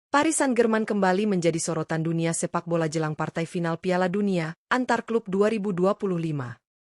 Paris Saint-Germain kembali menjadi sorotan dunia sepak bola jelang partai final Piala Dunia antar klub 2025.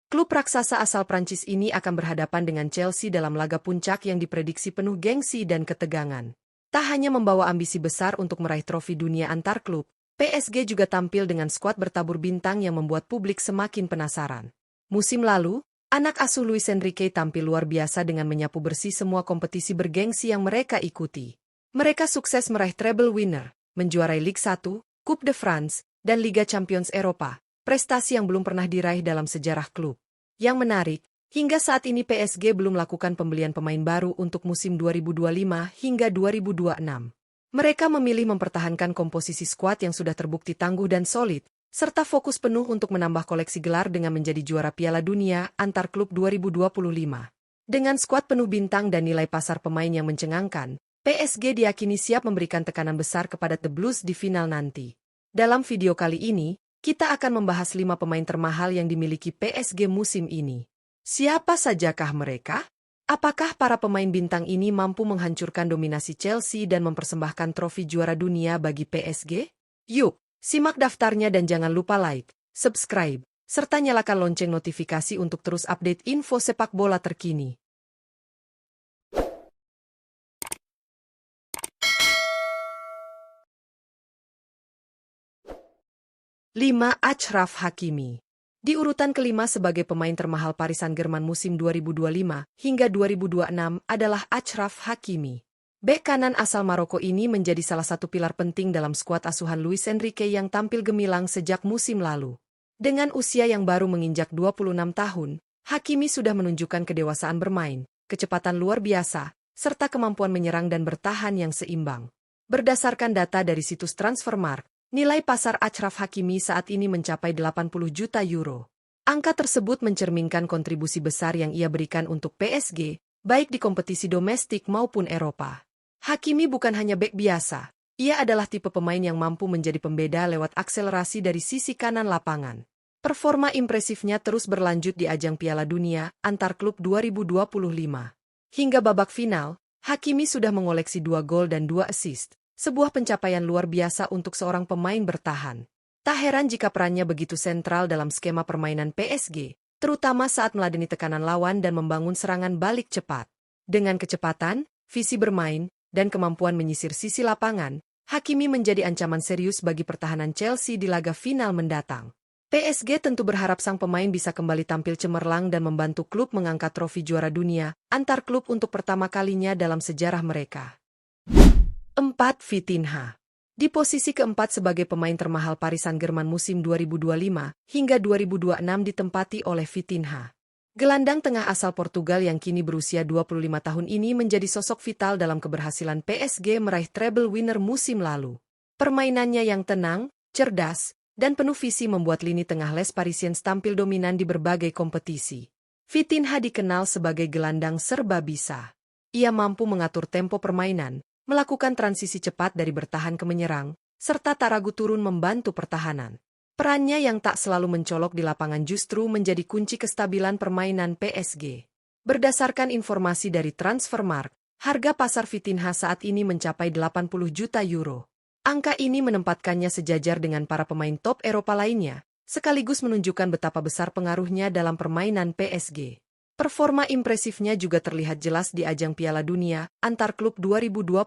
Klub raksasa asal Prancis ini akan berhadapan dengan Chelsea dalam laga puncak yang diprediksi penuh gengsi dan ketegangan. Tak hanya membawa ambisi besar untuk meraih trofi dunia antar klub, PSG juga tampil dengan skuad bertabur bintang yang membuat publik semakin penasaran. Musim lalu, anak asuh Luis Enrique tampil luar biasa dengan menyapu bersih semua kompetisi bergengsi yang mereka ikuti. Mereka sukses meraih treble winner, menjuarai Ligue 1, Coupe de France, dan Liga Champions Eropa, prestasi yang belum pernah diraih dalam sejarah klub. Yang menarik, hingga saat ini PSG belum melakukan pembelian pemain baru untuk musim 2025 hingga 2026. Mereka memilih mempertahankan komposisi skuad yang sudah terbukti tangguh dan solid, serta fokus penuh untuk menambah koleksi gelar dengan menjadi juara Piala Dunia antar klub 2025. Dengan skuad penuh bintang dan nilai pasar pemain yang mencengangkan, PSG diyakini siap memberikan tekanan besar kepada The Blues di final nanti. Dalam video kali ini, kita akan membahas 5 pemain termahal yang dimiliki PSG musim ini. Siapa sajakah mereka? Apakah para pemain bintang ini mampu menghancurkan dominasi Chelsea dan mempersembahkan trofi juara dunia bagi PSG? Yuk, simak daftarnya dan jangan lupa like, subscribe, serta nyalakan lonceng notifikasi untuk terus update info sepak bola terkini. 5. Achraf Hakimi. Di urutan kelima sebagai pemain termahal Paris Saint-Germain musim 2025 hingga 2026 adalah Achraf Hakimi. Bek kanan asal Maroko ini menjadi salah satu pilar penting dalam skuad asuhan Luis Enrique yang tampil gemilang sejak musim lalu. Dengan usia yang baru menginjak 26 tahun, Hakimi sudah menunjukkan kedewasaan bermain, kecepatan luar biasa, serta kemampuan menyerang dan bertahan yang seimbang. Berdasarkan data dari situs Transfermarkt, nilai pasar Achraf Hakimi saat ini mencapai 80 juta euro. Angka tersebut mencerminkan kontribusi besar yang ia berikan untuk PSG, baik di kompetisi domestik maupun Eropa. Hakimi bukan hanya bek biasa, ia adalah tipe pemain yang mampu menjadi pembeda lewat akselerasi dari sisi kanan lapangan. Performa impresifnya terus berlanjut di ajang Piala Dunia antar klub 2025. Hingga babak final, Hakimi sudah mengoleksi 2 gol dan 2 assist. Sebuah pencapaian luar biasa untuk seorang pemain bertahan. Tak heran jika perannya begitu sentral dalam skema permainan PSG, terutama saat meladeni tekanan lawan dan membangun serangan balik cepat. Dengan kecepatan, visi bermain, dan kemampuan menyisir sisi lapangan, Hakimi menjadi ancaman serius bagi pertahanan Chelsea di laga final mendatang. PSG tentu berharap sang pemain bisa kembali tampil cemerlang dan membantu klub mengangkat trofi juara dunia antar klub untuk pertama kalinya dalam sejarah mereka. 4. Vitinha. Di posisi keempat sebagai pemain termahal Paris Saint-Germain musim 2025 hingga 2026 ditempati oleh Vitinha. Gelandang tengah asal Portugal yang kini berusia 25 tahun ini menjadi sosok vital dalam keberhasilan PSG meraih treble winner musim lalu. Permainannya yang tenang, cerdas, dan penuh visi membuat lini tengah Les Parisiens tampil dominan di berbagai kompetisi. Vitinha dikenal sebagai gelandang serba bisa. Ia mampu mengatur tempo permainan, melakukan transisi cepat dari bertahan ke menyerang, serta tak ragu turun membantu pertahanan. Perannya yang tak selalu mencolok di lapangan justru menjadi kunci kestabilan permainan PSG. Berdasarkan informasi dari Transfermarkt, harga pasar Vitinha saat ini mencapai 80 juta euro. Angka ini menempatkannya sejajar dengan para pemain top Eropa lainnya, sekaligus menunjukkan betapa besar pengaruhnya dalam permainan PSG. Performa impresifnya juga terlihat jelas di ajang Piala Dunia antar klub 2025.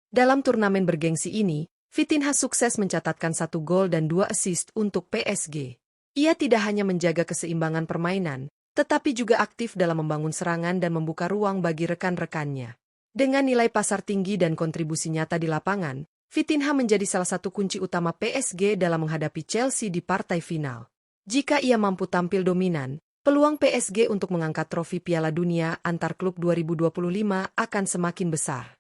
Dalam turnamen bergengsi ini, Vitinha sukses mencatatkan 1 gol dan 2 assist untuk PSG. Ia tidak hanya menjaga keseimbangan permainan, tetapi juga aktif dalam membangun serangan dan membuka ruang bagi rekan-rekannya. Dengan nilai pasar tinggi dan kontribusi nyata di lapangan, Vitinha menjadi salah satu kunci utama PSG dalam menghadapi Chelsea di partai final. Jika ia mampu tampil dominan, peluang PSG untuk mengangkat trofi Piala Dunia antar klub 2025 akan semakin besar.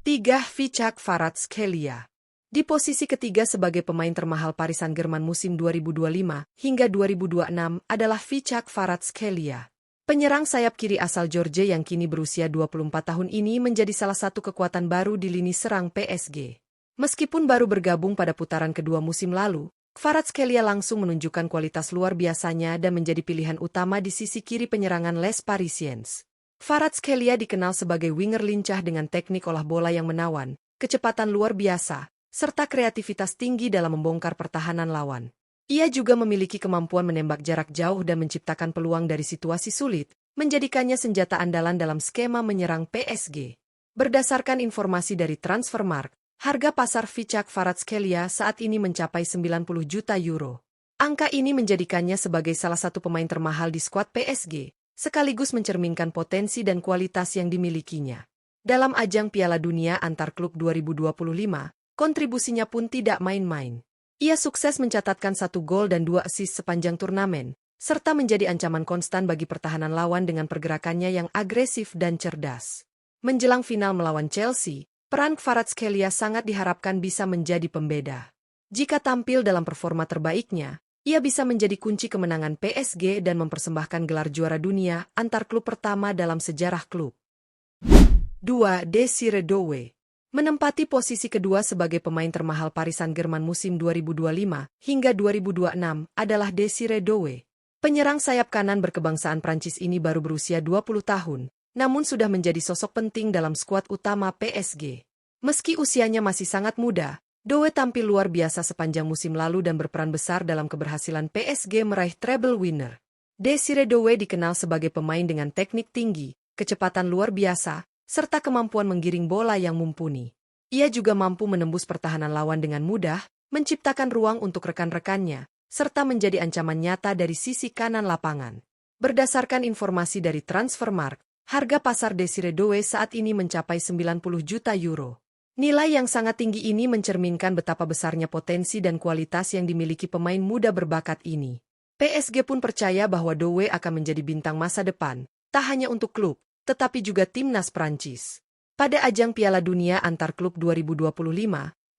3. Fichak Kvaratskhelia. Di posisi ketiga sebagai pemain termahal Paris Saint-Germain musim 2025 hingga 2026 adalah Fichak Kvaratskhelia. Penyerang sayap kiri asal Georgia yang kini berusia 24 tahun ini menjadi salah satu kekuatan baru di lini serang PSG. Meskipun baru bergabung pada putaran kedua musim lalu, Kvaratskhelia langsung menunjukkan kualitas luar biasanya dan menjadi pilihan utama di sisi kiri penyerangan Les Parisiens. Kvaratskhelia dikenal sebagai winger lincah dengan teknik olah bola yang menawan, kecepatan luar biasa, serta kreativitas tinggi dalam membongkar pertahanan lawan. Ia juga memiliki kemampuan menembak jarak jauh dan menciptakan peluang dari situasi sulit, menjadikannya senjata andalan dalam skema menyerang PSG. Berdasarkan informasi dari Transfermarkt, harga pasar Ficak Kvaratskhelia saat ini mencapai 90 juta euro. Angka ini menjadikannya sebagai salah satu pemain termahal di skuad PSG, sekaligus mencerminkan potensi dan kualitas yang dimilikinya. Dalam ajang Piala Dunia antar klub 2025, kontribusinya pun tidak main-main. Ia sukses mencatatkan 1 gol dan 2 assist sepanjang turnamen, serta menjadi ancaman konstan bagi pertahanan lawan dengan pergerakannya yang agresif dan cerdas. Menjelang final melawan Chelsea, peran Kvaratskhelia sangat diharapkan bisa menjadi pembeda. Jika tampil dalam performa terbaiknya, ia bisa menjadi kunci kemenangan PSG dan mempersembahkan gelar juara dunia antar klub pertama dalam sejarah klub. 2. Désiré Doué menempati posisi kedua sebagai pemain termahal Paris Saint-Germain musim 2025 hingga 2026 adalah Désiré Doué. Penyerang sayap kanan berkebangsaan Prancis ini baru berusia 20 tahun, namun sudah menjadi sosok penting dalam skuad utama PSG. Meski usianya masih sangat muda, Doué tampil luar biasa sepanjang musim lalu dan berperan besar dalam keberhasilan PSG meraih treble winner. Désiré Doué dikenal sebagai pemain dengan teknik tinggi, kecepatan luar biasa, serta kemampuan menggiring bola yang mumpuni. Ia juga mampu menembus pertahanan lawan dengan mudah, menciptakan ruang untuk rekan-rekannya, serta menjadi ancaman nyata dari sisi kanan lapangan. Berdasarkan informasi dari Transfermarkt, harga pasar Désiré Doué saat ini mencapai 90 juta euro. Nilai yang sangat tinggi ini mencerminkan betapa besarnya potensi dan kualitas yang dimiliki pemain muda berbakat ini. PSG pun percaya bahwa Doué akan menjadi bintang masa depan, tak hanya untuk klub, tetapi juga timnas Prancis. Pada ajang Piala Dunia antar klub 2025,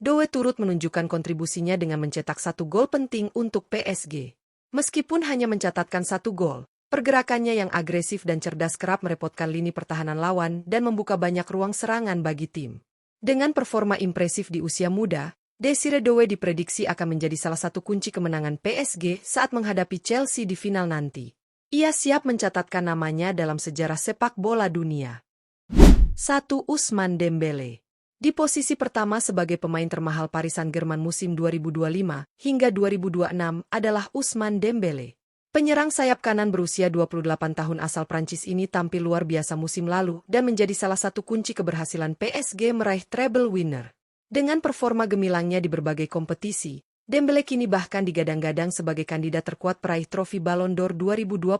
Doué turut menunjukkan kontribusinya dengan mencetak 1 gol penting untuk PSG. Meskipun hanya mencatatkan 1 gol, pergerakannya yang agresif dan cerdas kerap merepotkan lini pertahanan lawan dan membuka banyak ruang serangan bagi tim. Dengan performa impresif di usia muda, Désiré Doué diprediksi akan menjadi salah satu kunci kemenangan PSG saat menghadapi Chelsea di final nanti. Ia siap mencatatkan namanya dalam sejarah sepak bola dunia. 1. Ousmane Dembélé. Di posisi pertama sebagai pemain termahal Paris Saint-Germain musim 2025 hingga 2026 adalah Ousmane Dembélé. Penyerang sayap kanan berusia 28 tahun asal Prancis ini tampil luar biasa musim lalu dan menjadi salah satu kunci keberhasilan PSG meraih treble winner. Dengan performa gemilangnya di berbagai kompetisi, Dembélé kini bahkan digadang-gadang sebagai kandidat terkuat peraih trofi Ballon d'Or 2025.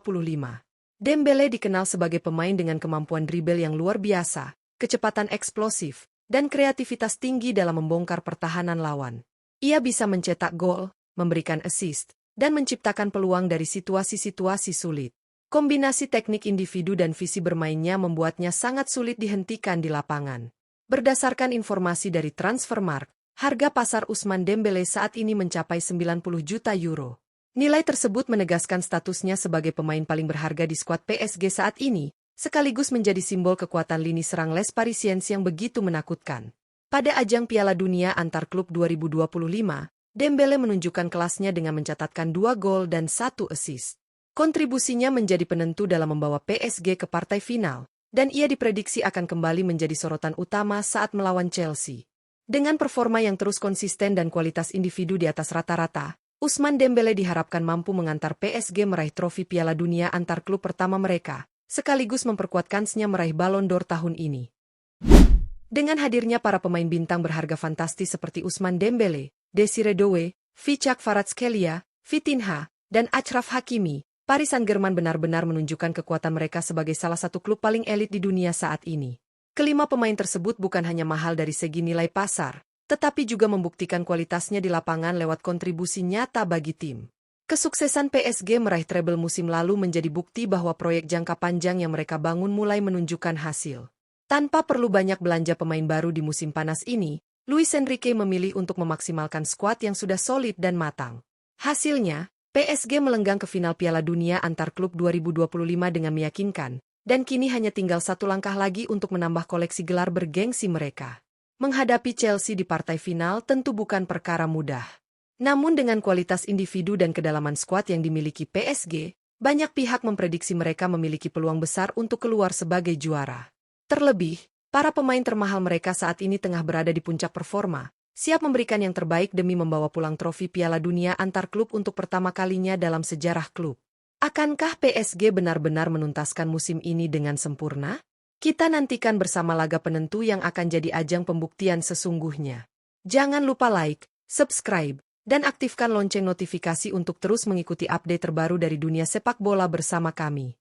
Dembélé dikenal sebagai pemain dengan kemampuan dribble yang luar biasa, kecepatan eksplosif, dan kreativitas tinggi dalam membongkar pertahanan lawan. Ia bisa mencetak gol, memberikan assist, dan menciptakan peluang dari situasi-situasi sulit. Kombinasi teknik individu dan visi bermainnya membuatnya sangat sulit dihentikan di lapangan. Berdasarkan informasi dari Transfermarkt, harga pasar Ousmane Dembélé saat ini mencapai 90 juta euro. Nilai tersebut menegaskan statusnya sebagai pemain paling berharga di skuad PSG saat ini, sekaligus menjadi simbol kekuatan lini serang Les Parisiens yang begitu menakutkan. Pada ajang Piala Dunia antar klub 2025, Dembélé menunjukkan kelasnya dengan mencatatkan 2 gol dan 1 assist. Kontribusinya menjadi penentu dalam membawa PSG ke partai final, dan ia diprediksi akan kembali menjadi sorotan utama saat melawan Chelsea. Dengan performa yang terus konsisten dan kualitas individu di atas rata-rata, Ousmane Dembélé diharapkan mampu mengantar PSG meraih trofi Piala Dunia antar klub pertama mereka, sekaligus memperkuat kansnya meraih Ballon d'Or tahun ini. Dengan hadirnya para pemain bintang berharga fantastis seperti Ousmane Dembélé, Désiré Doué, Ficak Kvaratskhelia, Vitinha, dan Achraf Hakimi, Paris Saint-Germain benar-benar menunjukkan kekuatan mereka sebagai salah satu klub paling elit di dunia saat ini. Kelima pemain tersebut bukan hanya mahal dari segi nilai pasar, tetapi juga membuktikan kualitasnya di lapangan lewat kontribusi nyata bagi tim. Kesuksesan PSG meraih treble musim lalu menjadi bukti bahwa proyek jangka panjang yang mereka bangun mulai menunjukkan hasil. Tanpa perlu banyak belanja pemain baru di musim panas ini, Luis Enrique memilih untuk memaksimalkan skuad yang sudah solid dan matang. Hasilnya, PSG melenggang ke final Piala Dunia antar klub 2025 dengan meyakinkan, dan kini hanya tinggal 1 langkah lagi untuk menambah koleksi gelar bergengsi mereka. Menghadapi Chelsea di partai final tentu bukan perkara mudah. Namun dengan kualitas individu dan kedalaman skuad yang dimiliki PSG, banyak pihak memprediksi mereka memiliki peluang besar untuk keluar sebagai juara. Terlebih, Para pemain termahal mereka saat ini tengah berada di puncak performa, siap memberikan yang terbaik demi membawa pulang trofi Piala Dunia antar klub untuk pertama kalinya dalam sejarah klub. Akankah PSG benar-benar menuntaskan musim ini dengan sempurna? Kita nantikan bersama laga penentu yang akan jadi ajang pembuktian sesungguhnya. Jangan lupa like, subscribe, dan aktifkan lonceng notifikasi untuk terus mengikuti update terbaru dari dunia sepak bola bersama kami.